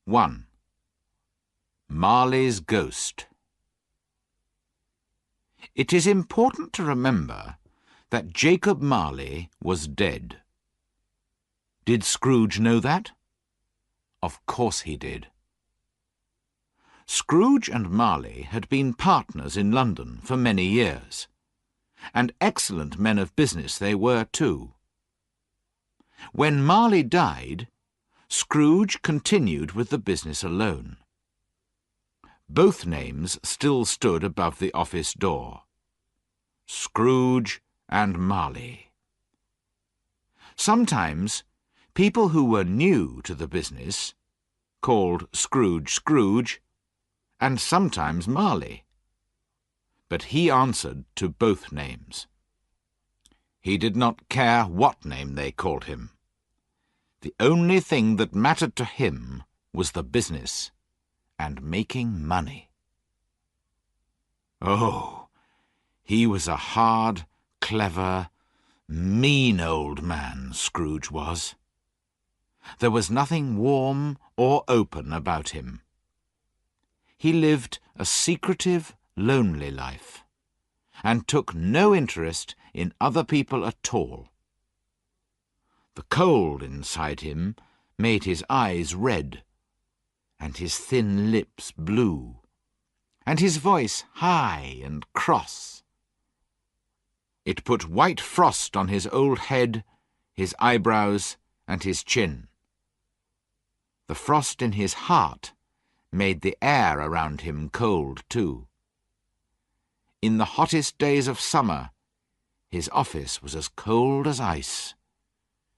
1. Marley's Ghost. It is important to remember that Jacob Marley was dead. Did Scrooge know that? Of course he did. Scrooge and Marley had been partners in London for many years, and excellent men of business they were too. When Marley died, Scrooge continued with the business alone. Both names still stood above the office door. Scrooge and Marley. Sometimes people who were new to the business called Scrooge Scrooge, and sometimes Marley. But he answered to both names. He did not care what name they called him. The only thing that mattered to him was the business and making money. Oh, he was a hard, clever, mean old man, Scrooge was. There was nothing warm or open about him. He lived a secretive, lonely life, and took no interest in other people at all. The cold inside him made his eyes red, and his thin lips blue, and his voice high and cross. It put white frost on his old head, his eyebrows, and his chin. The frost in his heart made the air around him cold too. In the hottest days of summer, his office was as cold as ice,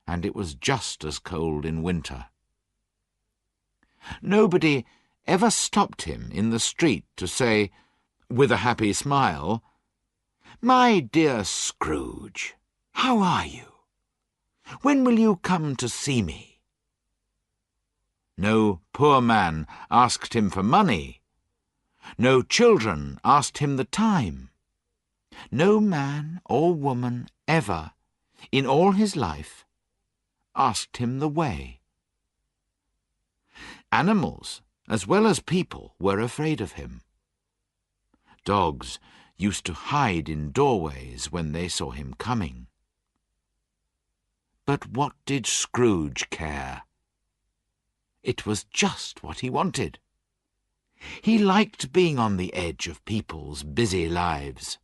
and it was just as cold in winter. Nobody ever stopped him in the street to say, with a happy smile, "My dear Scrooge, how are you? When will you come to see me?" No poor man asked him for money. No children asked him the time. No man or woman ever, in all his life, asked him the way. Animals, as well as people, were afraid of him. Dogs used to hide in doorways when they saw him coming. But what did Scrooge care? It was just what he wanted. He liked being on the edge of people's busy lives,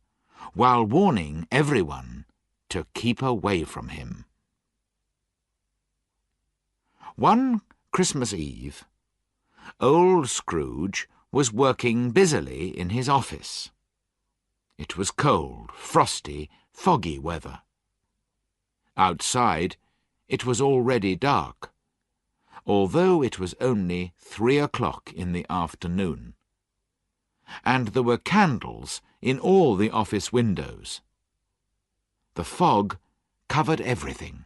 while warning everyone to keep away from him. One Christmas Eve, old Scrooge was working busily in his office. It was cold, frosty, foggy weather. Outside, it was already dark, although it was only 3 o'clock in the afternoon, and there were candles in all the office windows. The fog covered everything,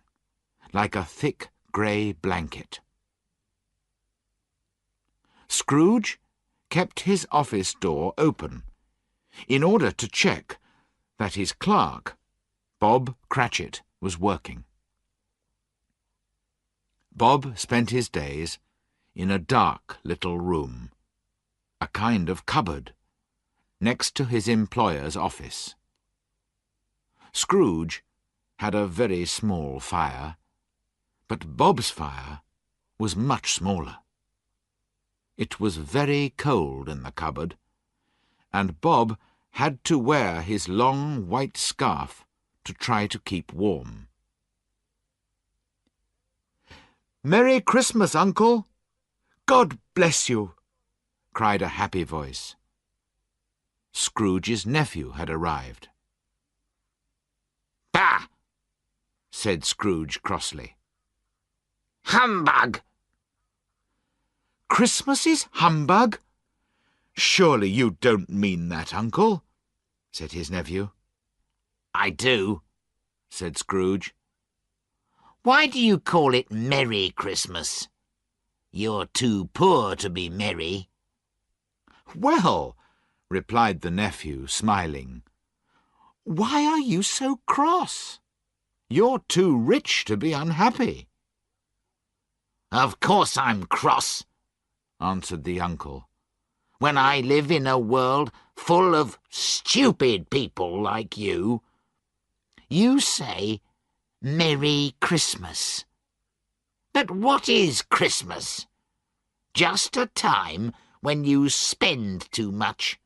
like a thick grey blanket. Scrooge kept his office door open in order to check that his clerk, Bob Cratchit, was working. Bob spent his days in a dark little room, a kind of cupboard, next to his employer's office. Scrooge had a very small fire, but Bob's fire was much smaller. It was very cold in the cupboard, and Bob had to wear his long white scarf to try to keep warm. "Merry Christmas, Uncle! God bless you!" cried a happy voice. Scrooge's nephew had arrived. "Bah!" said Scrooge crossly. "Humbug!" "Christmas is humbug? Surely you don't mean that, Uncle," said his nephew. "I do," said Scrooge. "Why do you call it Merry Christmas? You're too poor to be merry." "Well," replied the nephew, smiling, "why are you so cross? You're too rich to be unhappy." "Of course I'm cross," answered the uncle. "When I live in a world full of stupid people like you. You say, Merry Christmas. But what is Christmas? Just a time when you spend too much,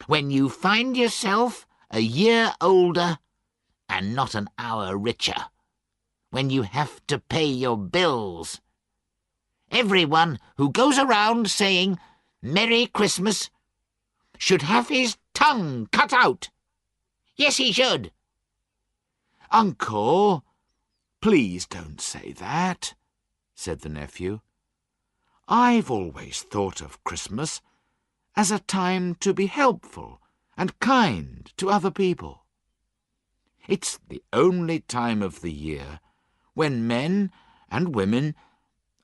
when you find yourself a year older and not an hour richer, when you have to pay your bills. Everyone who goes around saying Merry Christmas should have his tongue cut out. Yes, he should." "Uncle, please don't say that," said the nephew. "I've always thought of Christmas as a time to be helpful and kind to other people. It's the only time of the year when men and women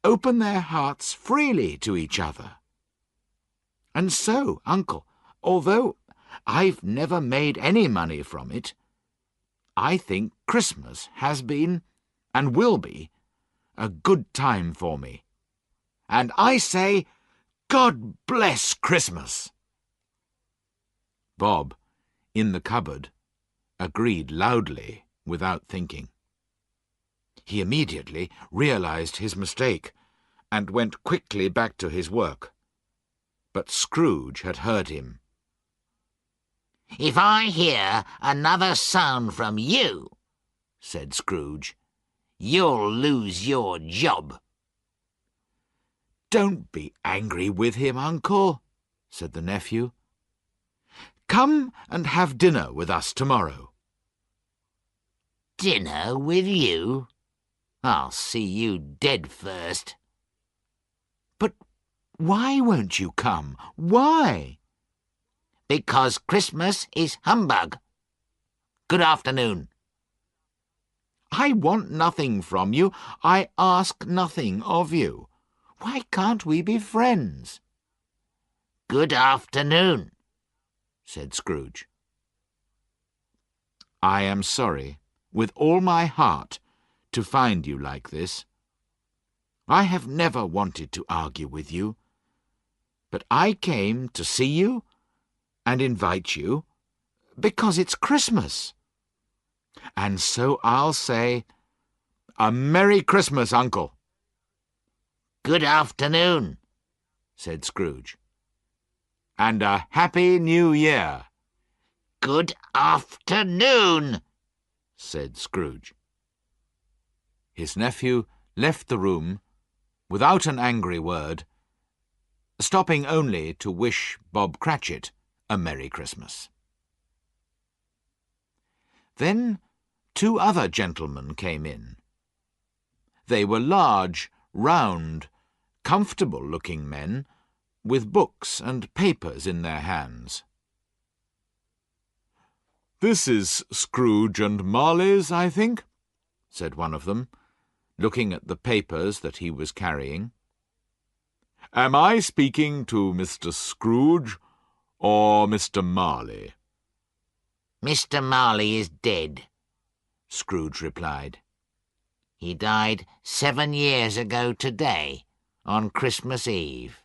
open their hearts freely to each other. And so, Uncle, although I've never made any money from it, I think Christmas has been, and will be, a good time for me. And I say, God bless Christmas." Bob, in the cupboard, agreed loudly without thinking. He immediately realized his mistake and went quickly back to his work. But Scrooge had heard him. "If I hear another sound from you," said Scrooge, "you'll lose your job." "Don't be angry with him, Uncle," said the nephew. "Come and have dinner with us tomorrow." "Dinner with you? I'll see you dead first." "But why won't you come? Why?" "Because Christmas is humbug. Good afternoon." "I want nothing from you. I ask nothing of you. Why can't we be friends?" "Good afternoon," said Scrooge. "I am sorry, with all my heart, to find you like this. I have never wanted to argue with you, but I came to see you and invite you because it's Christmas. And so I'll say, a Merry Christmas, Uncle." "Good afternoon," said Scrooge. "And a Happy New Year." "Good afternoon," said Scrooge. His nephew left the room without an angry word, stopping only to wish Bob Cratchit a Merry Christmas. Then 2 other gentlemen came in. They were large, round, comfortable-looking men with books and papers in their hands. "This is Scrooge and Marley's, I think," said one of them, looking at the papers that he was carrying. "Am I speaking to Mr. Scrooge or Mr. Marley?" "Mr. Marley is dead," Scrooge replied. "He died 7 years ago today, on Christmas Eve."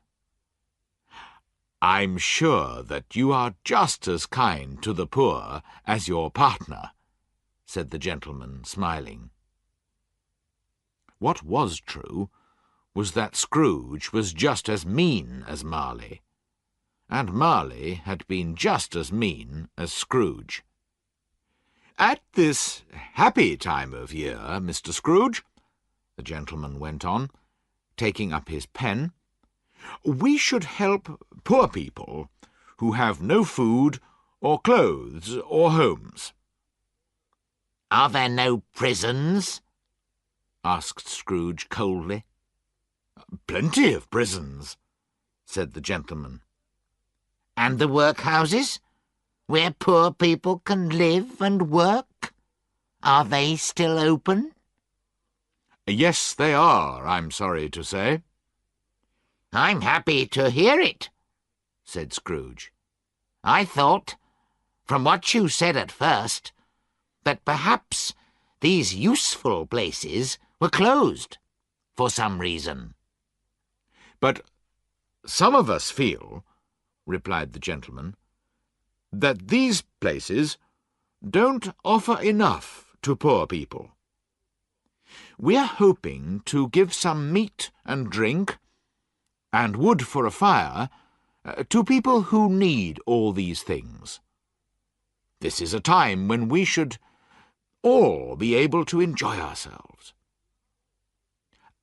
"I'm sure that you are just as kind to the poor as your partner," said the gentleman, smiling. What was true was that Scrooge was just as mean as Marley, and Marley had been just as mean as Scrooge. "At this happy time of year, Mr. Scrooge," the gentleman went on, taking up his pen, "we should help poor people who have no food or clothes or homes." "Are there no prisons?" asked Scrooge coldly. "Plenty of prisons," said the gentleman. "And the workhouses, where poor people can live and work? Are they still open?" "Yes, they are, I'm sorry to say." "I'm happy to hear it," said Scrooge. "I thought, from what you said at first, that perhaps these useful places were closed for some reason." "But Some of us feel, replied the gentleman, that these places don't offer enough to poor people. We're hoping to give some meat and drink, and wood for a fire, to people who need all these things. This is a time when we should all be able to enjoy ourselves.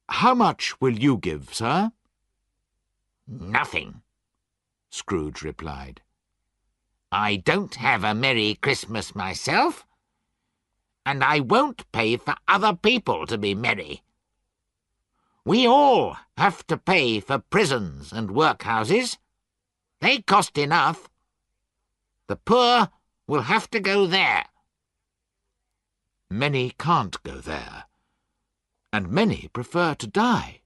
How much will you give, sir? Nothing, Scrooge replied. I don't have a Merry Christmas myself, and I won't pay for other people to be merry. We all have to pay for prisons and workhouses. They cost enough. The poor will have to go there. Many can't go there, and many prefer to die.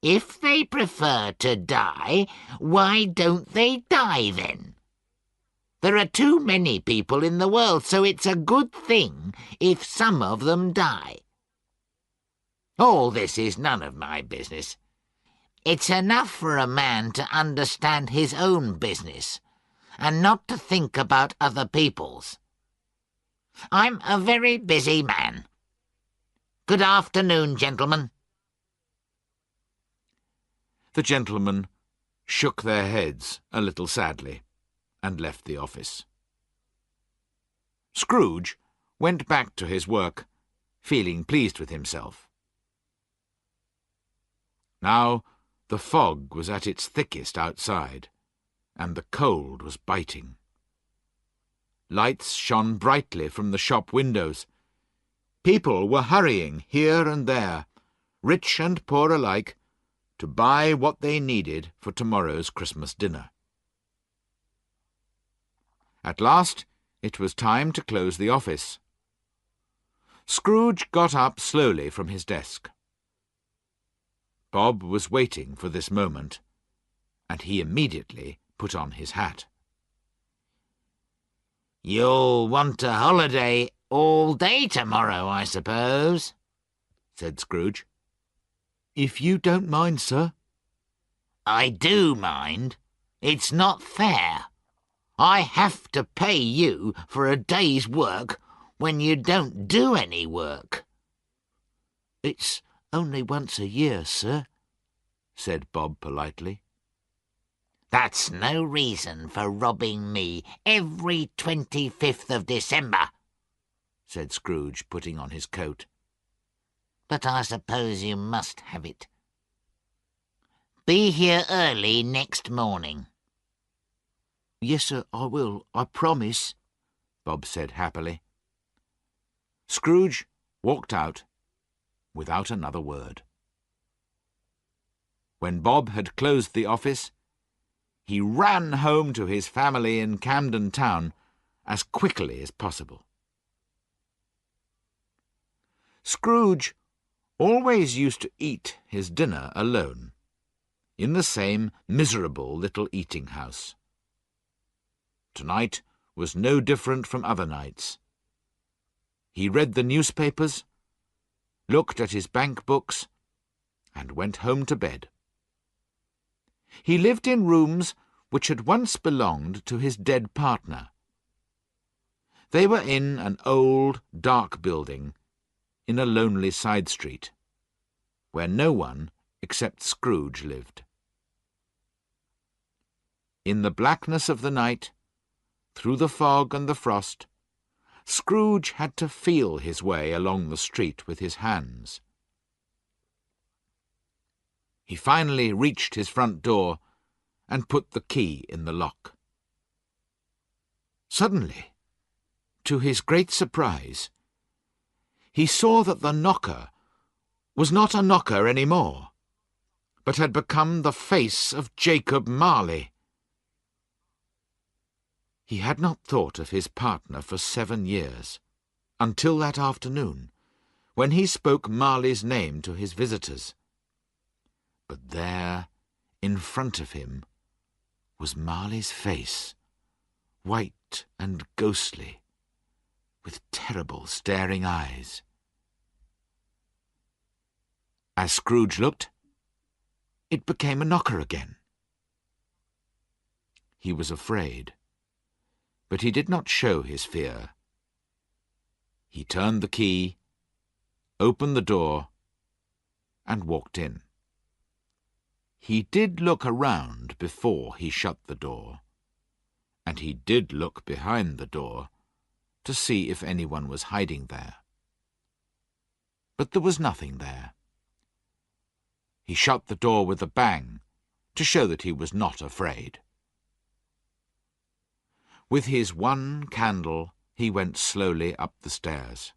If they prefer to die, why don't they die then? There are too many people in the world, so it's a good thing if some of them die. All this is none of my business. It's enough for a man to understand his own business, and not to think about other people's. I'm a very busy man. Good afternoon, gentlemen. The gentlemen shook their heads a little sadly and left the office. Scrooge went back to his work, feeling pleased with himself. Now the fog was at its thickest outside, and the cold was biting. Lights shone brightly from the shop windows. People were hurrying here and there, rich and poor alike, to buy what they needed for tomorrow's Christmas dinner. At last it was time to close the office. Scrooge got up slowly from his desk. Bob was waiting for this moment, and he immediately put on his hat. "You'll want a holiday all day tomorrow, I suppose," said Scrooge. "If you don't mind, sir." "I do mind. It's not fair. I have to pay you for a day's work when you don't do any work." "It's only once a year, sir," said Bob politely. "That's no reason for robbing me every 25th of December," said Scrooge, putting on his coat. "But I suppose you must have it. Be here early next morning." "Yes, sir, I will, I promise," Bob said happily. Scrooge walked out without another word. When Bob had closed the office, he ran home to his family in Camden Town as quickly as possible. Scrooge always used to eat his dinner alone, in the same miserable little eating-house. Tonight was no different from other nights. He read the newspapers, looked at his bank books, and went home to bed. He lived in rooms which had once belonged to his dead partner. They were in an old, dark building in a lonely side street, where no one except Scrooge lived. In the blackness of the night, through the fog and the frost, Scrooge had to feel his way along the street with his hands. He finally reached his front door and put the key in the lock. Suddenly, to his great surprise, he saw that the knocker was not a knocker any more, but had become the face of Jacob Marley. He had not thought of his partner for 7 years, until that afternoon, when he spoke Marley's name to his visitors. But there, in front of him, was Marley's face, white and ghostly, with terrible staring eyes. As Scrooge looked, it became a knocker again. He was afraid, but he did not show his fear. He turned the key, opened the door, and walked in. He did look around before he shut the door, and he did look behind the door to see if anyone was hiding there. But there was nothing there. He shut the door with a bang to show that he was not afraid. With his one candle, he went slowly up the stairs.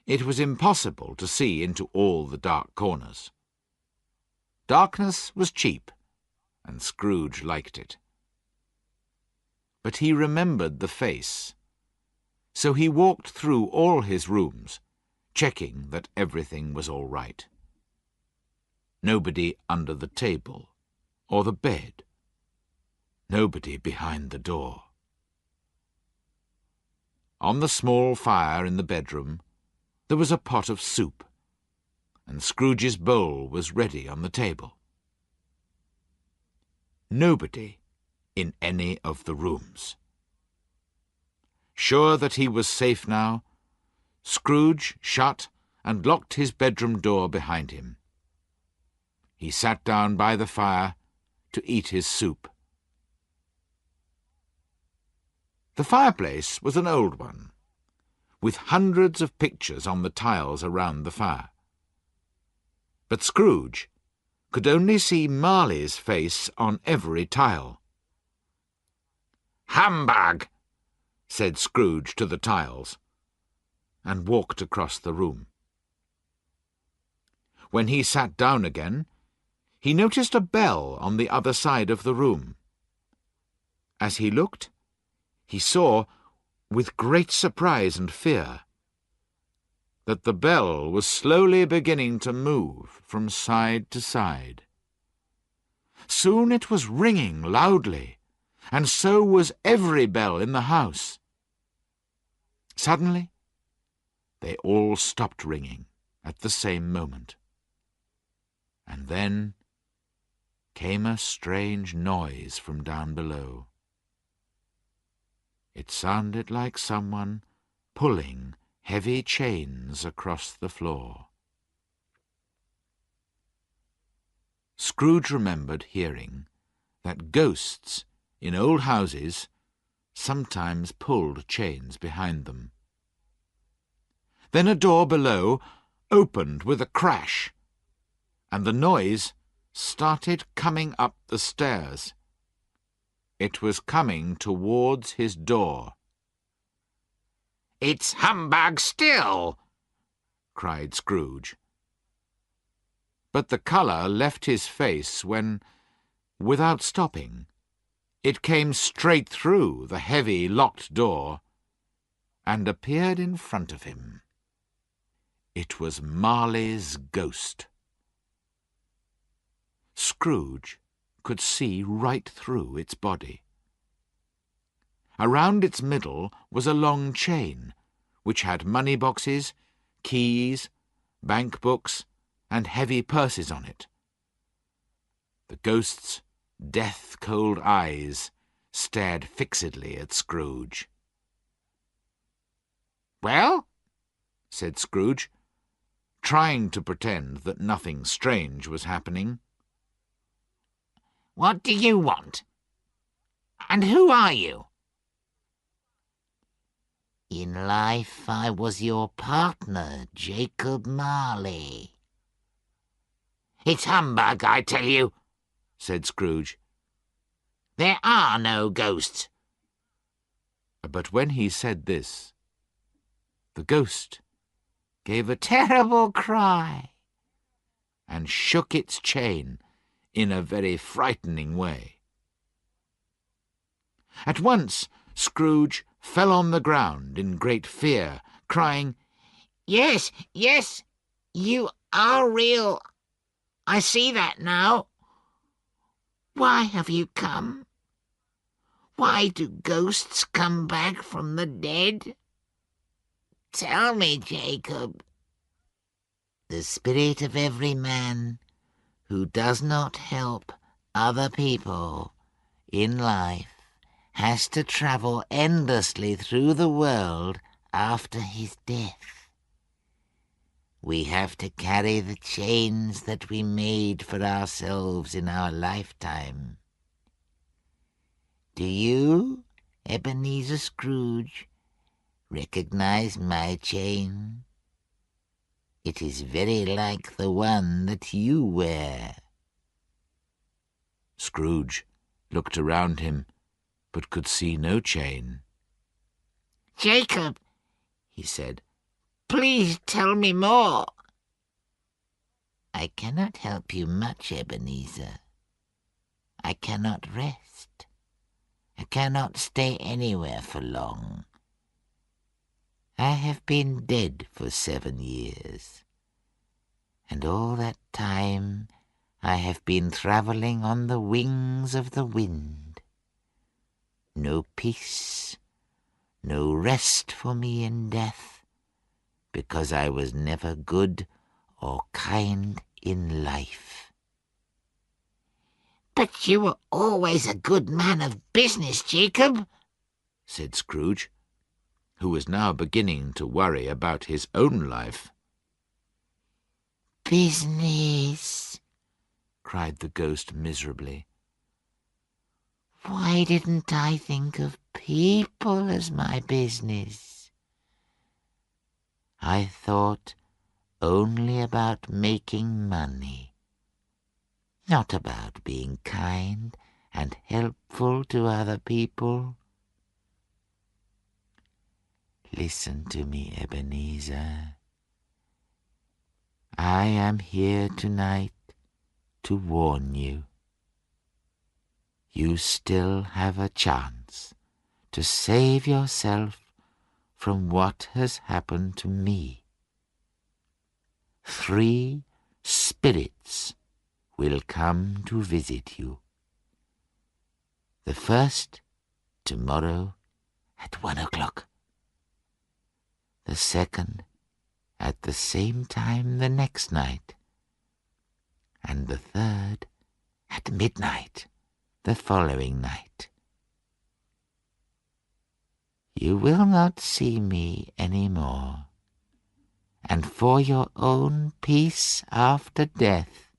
It was impossible to see into all the dark corners. Darkness was cheap, and Scrooge liked it. But he remembered the face, so he walked through all his rooms, checking that everything was all right. Nobody under the table or the bed. Nobody behind the door. On the small fire in the bedroom, there was a pot of soup, and Scrooge's bowl was ready on the table. Nobody in any of the rooms. Sure that he was safe now, Scrooge shut and locked his bedroom door behind him. He sat down by the fire to eat his soup. The fireplace was an old one, with hundreds of pictures on the tiles around the fire. But Scrooge could only see Marley's face on every tile. "Humbug!" said Scrooge to the tiles, and walked across the room. When he sat down again, he noticed a bell on the other side of the room. As he looked, he saw, with great surprise and fear, that the bell was slowly beginning to move from side to side. Soon it was ringing loudly, and so was every bell in the house. Suddenly, they all stopped ringing at the same moment. And then came a strange noise from down below. It sounded like someone pulling heavy chains across the floor. Scrooge remembered hearing that ghosts in old houses sometimes pulled chains behind them. Then a door below opened with a crash, and the noise started coming up the stairs. It was coming towards his door. "It's humbug still!" cried Scrooge. But the colour left his face when, without stopping, it came straight through the heavy locked door and appeared in front of him. It was Marley's ghost. Scrooge could see right through its body. Around its middle was a long chain, which had money boxes, keys, bank books, and heavy purses on it. The ghost's death-cold eyes stared fixedly at Scrooge. "Well?" said Scrooge, trying to pretend that nothing strange was happening. "What do you want? And who are you?" "In life I was your partner, Jacob Marley." "It's humbug, I tell you," said Scrooge. "There are no ghosts." But when he said this, the ghost gave a terrible cry and shook its chain in a very frightening way. At once Scrooge fell on the ground in great fear, crying, "Yes, yes, you are real. I see that now. Why have you come? Why do ghosts come back from the dead? Tell me, Jacob." "The spirit of every man who does not help other people in life has to travel endlessly through the world after his death. We have to carry the chains that we made for ourselves in our lifetime. Do you, Ebenezer Scrooge, recognize my chain? It is very like the one that you wear. Scrooge looked around him, but could see no chain. Jacob, he said, please tell me more. I cannot help you much, Ebenezer. I cannot rest. I cannot stay anywhere for long. I have been dead for 7 years, and all that time I have been travelling on the wings of the wind. No peace, no rest for me in death, because I was never good or kind in life. But you were always a good man of business, Jacob, said Scrooge, who was now beginning to worry about his own life. Business, cried the ghost miserably. Why didn't I think of people as my business? I thought only about making money, not about being kind and helpful to other people. Listen to me, Ebenezer. I am here tonight to warn you. You still have a chance to save yourself from what has happened to me. 3 spirits will come to visit you. The first tomorrow at 1 o'clock. The second at the same time the next night. And the third at midnight the following night. You will not see me any more, and for your own peace after death,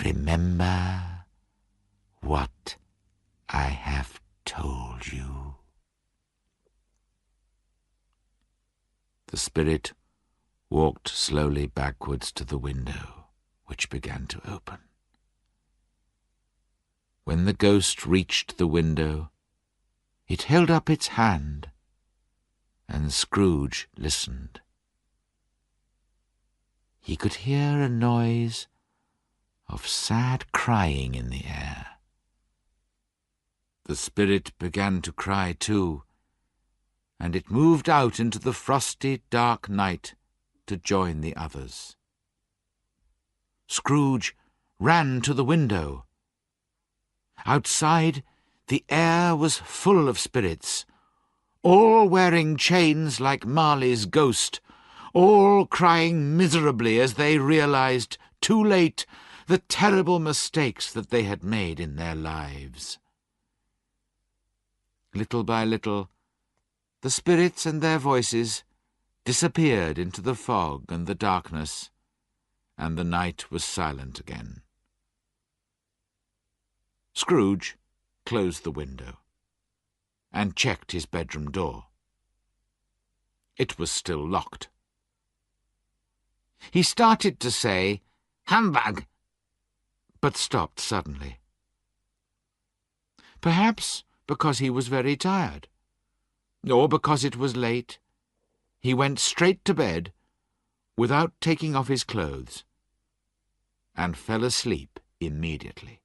remember what I have told you. The spirit walked slowly backwards to the window, which began to open. When the ghost reached the window, it held up its hand, and Scrooge listened. He could hear a noise of sad crying in the air. The spirit began to cry too, and it moved out into the frosty, dark night to join the others. Scrooge ran to the window. Outside, the air was full of spirits, all wearing chains like Marley's ghost, all crying miserably as they realized, too late, the terrible mistakes that they had made in their lives. Little by little, the spirits and their voices disappeared into the fog and the darkness, and the night was silent again. Scrooge closed the window and checked his bedroom door. It was still locked. He started to say, "Humbug," but stopped suddenly. Perhaps because he was very tired, or because it was late, he went straight to bed without taking off his clothes, and fell asleep immediately.